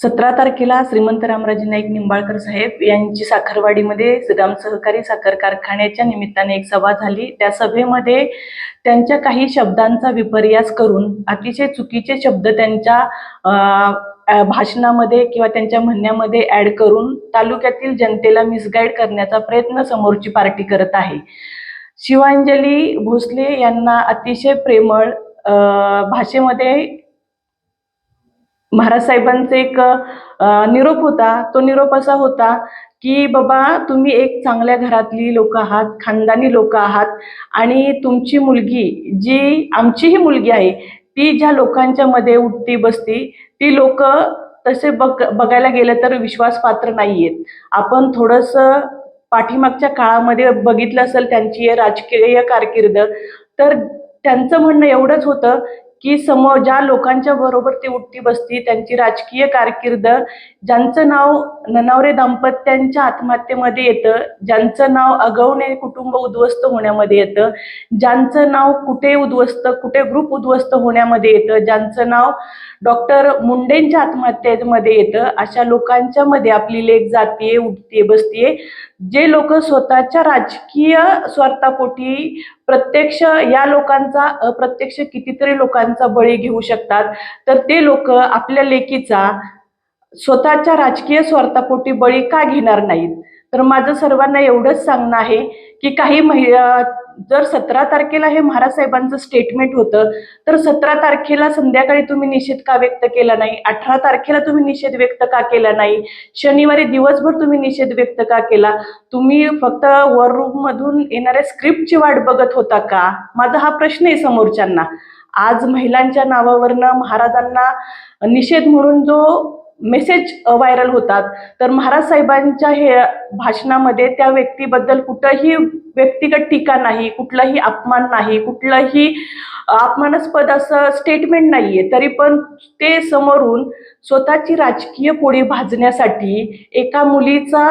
17 तारखेला श्रीमंत रामराजे नाईक निंबाळकर साहेब यांची साखरवाडीमध्ये श्रीराम सहकारी साखर कारखान्याच्या निमित्ताने एक सभा झाली। त्या सभेमध्ये त्यांच्या काही शब्दांचा विपर्यास करून अतिशय चुकीचे शब्द त्यांच्या भाषणामध्ये किंवा त्यांच्या म्हणण्यामध्ये ऍड करून तालुक्यातील जनतेला मिसगाईड करण्याचा प्रयत्न समोरची पार्टी करत आहे। शिवांजली भोसले यांना अतिशय प्रेमळ भाषेमध्ये महाराज साहेबांचा एक निरोप होता। तो निरोप असा होता की बाबा तुम्ही एक चांगल्या घरातली लोक आहात, खानदानी लोक आहात आणि तुमची मुलगी जी आमचीही मुलगी आहे ती ज्या लोकांच्या मध्ये उठती बसती ती लोक तसे बघायला गेलं तर विश्वासपात्र नाहीयेत। आपण थोडंसं पाठीमागच्या काळामध्ये बघितलं असेल त्यांची राजकीय कारकीर्द, तर त्यांचं म्हणणं एवढंच होतं की समोर ज्या लोकांच्या बरोबर ती उठती बसती त्यांची राजकीय कारकीर्द, ज्यांचं नाव ननावरे दाम्पत्यांच्या आत्महत्येमध्ये येतं, ज्यांचं नाव अगवणे कुटुंब उद्ध्वस्त होण्यामध्ये येतं, ज्यांचं नाव कुठे ग्रुप उद्ध्वस्त होण्यामध्ये येतं, ज्यांचं नाव डॉक्टर मुंडेंच्या आत्महत्येमध्ये येतं, अशा लोकांच्या मध्ये आपली लेक जातीये, उठतीये बसतीये। जे लोक स्वतःच्या राजकीय स्वार्थापोटी प्रत्यक्ष या लोकांचा अप्रत्यक्ष कितीतरी लोकांचा बळी घेऊ शकतात, तर ते लोक आपल्या लेकीचा स्वतःच्या राजकीय स्वार्थापोटी बळी का घेणार नाहीत। तर माझं सर्वांना एवढंच सांगणं आहे की काही जर 17 तारखेला हे महाराज साहेबांचं स्टेटमेंट होतं, तर 17 तारखेला संध्याकाळी तुम्ही निषेध का व्यक्त केला नाही, 18 तारखेला तुम्ही निषेध व्यक्त का केला नाही, शनिवारी दिवसभर तुम्ही निषेध व्यक्त का केला? तुम्ही फक्त वर रूम मधून येणाऱ्या स्क्रिप्टची वाट बघत होता का? माझा हा प्रश्न आहे समोरच्यांना। आज महिलांच्या नावावरनं महाराजांना निषेध म्हणून जो मेसेज व्हायरल होतात, तर महाराज साहेबांच्या हे भाषणामध्ये त्या व्यक्तीबद्दल कुठंही व्यक्तिगत टीका नाही, कुठलाही अपमान नाही, कुठलंही अपमानास्पद असं स्टेटमेंट नाहीये, तरी पण ते समोरून स्वतःची राजकीय पोळी भाजण्यासाठी एका मुलीचा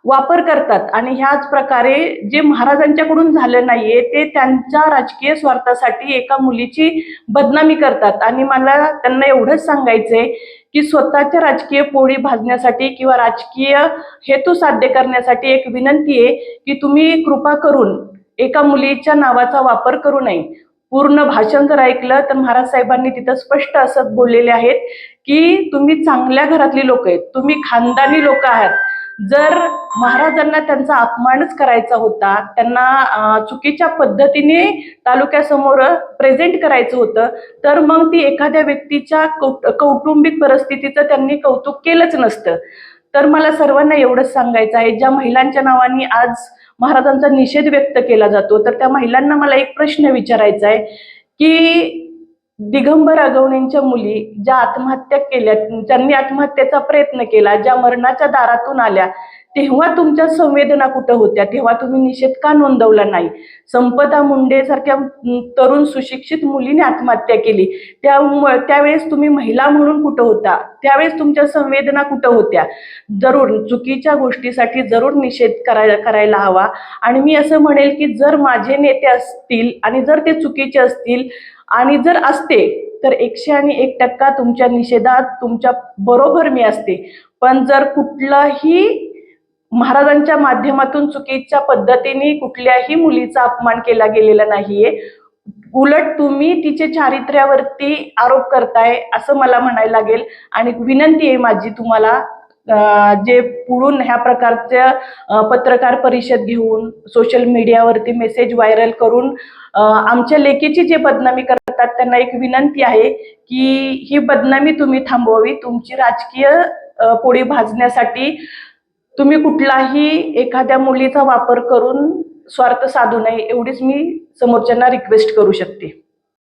वापर करतात आणि ह्याच प्रकारे जे महाराजांच्याकडून झालं नाहीये ते त्यांच्या राजकीय स्वार्थासाठी एका मुलीची बदनामी करतात। आणि मला त्यांना एवढंच सांगायचंय की स्वतःच्या राजकीय पोळी भाजण्यासाठी किंवा राजकीय हेतू साध्य करण्यासाठी एक विनंती आहे की तुम्ही कृपा करून एका मुलीच्या नावाचा वापर करू नये। पूर्ण भाषण जर ऐकलं तर महाराज साहेबांनी तिथं स्पष्ट असं बोललेले आहेत की तुम्ही चांगल्या घरातली लोक आहेत, तुम्ही खानदानी लोक आहात। जर महाराजांना त्यांचा अपमानच करायचा होता, त्यांना चुकीच्या पद्धतीने तालुक्यासमोर प्रेझेंट करायचं होतं, तर मग ती एखाद्या व्यक्तीच्या कौटुंबिक परिस्थितीचं त्यांनी कौतुक केलंच नसतं। तर मला सर्वांना एवढंच सांगायचं आहे, ज्या महिलांच्या नावाने आज महाराजांचा निषेध व्यक्त केला जातो, तर त्या महिलांना मला एक प्रश्न विचारायचा आहे की दिगंबर अगवणेंच्या मुली ज्या आत्महत्या केल्या, ज्यांनी आत्महत्येचा प्रयत्न केला, ज्या मरणाच्या दारातून आल्या, तेव्हा तुमच्या संवेदना कुठं होत्या? तेव्हा तुम्ही निषेध का नोंदवला नाही? संपदा मुंडे सारख्या तरुण सुशिक्षित मुलीने आत्महत्या केली, त्यावेळेस तुम्ही महिला म्हणून कुठं होता? त्यावेळेस तुमच्या संवेदना कुठं होत्या? जरूर चुकीच्या गोष्टीसाठी जरूर निषेध करायला हवा। आणि मी असं म्हणेल की जर माझे नेते असतील आणि जर ते चुकीचे असतील आणि जर असते तर 101% तुमच्या निषेधात तुमच्या बरोबर मी असते। पण जर कुठलाही महाराजांच्या माध्यमातून चुकीच्या पद्धतीने कुठल्याही मुलीचा अपमान केला गेलेला नाहीये, उलट तुम्ही तिचे चारित्र्यावरती आरोप करताय असं मला म्हणायला लागेल। आणि विनंती आहे माझी तुम्हाला, जे पुढून ह्या प्रकारच्या पत्रकार परिषद घेऊन सोशल मीडियावरती मेसेज व्हायरल करून आमच्या लेकीची जे बदनामी करतात, त्यांना एक विनंती आहे की ही बदनामी तुम्ही थांबवावी। तुमची राजकीय पोळी भाजण्यासाठी तुम्ही कुठलाही एखाद्या मुलीचा वापर करून स्वार्थ साधू नये, एवढीच मी समोरच्यांना रिक्वेस्ट करू शकते।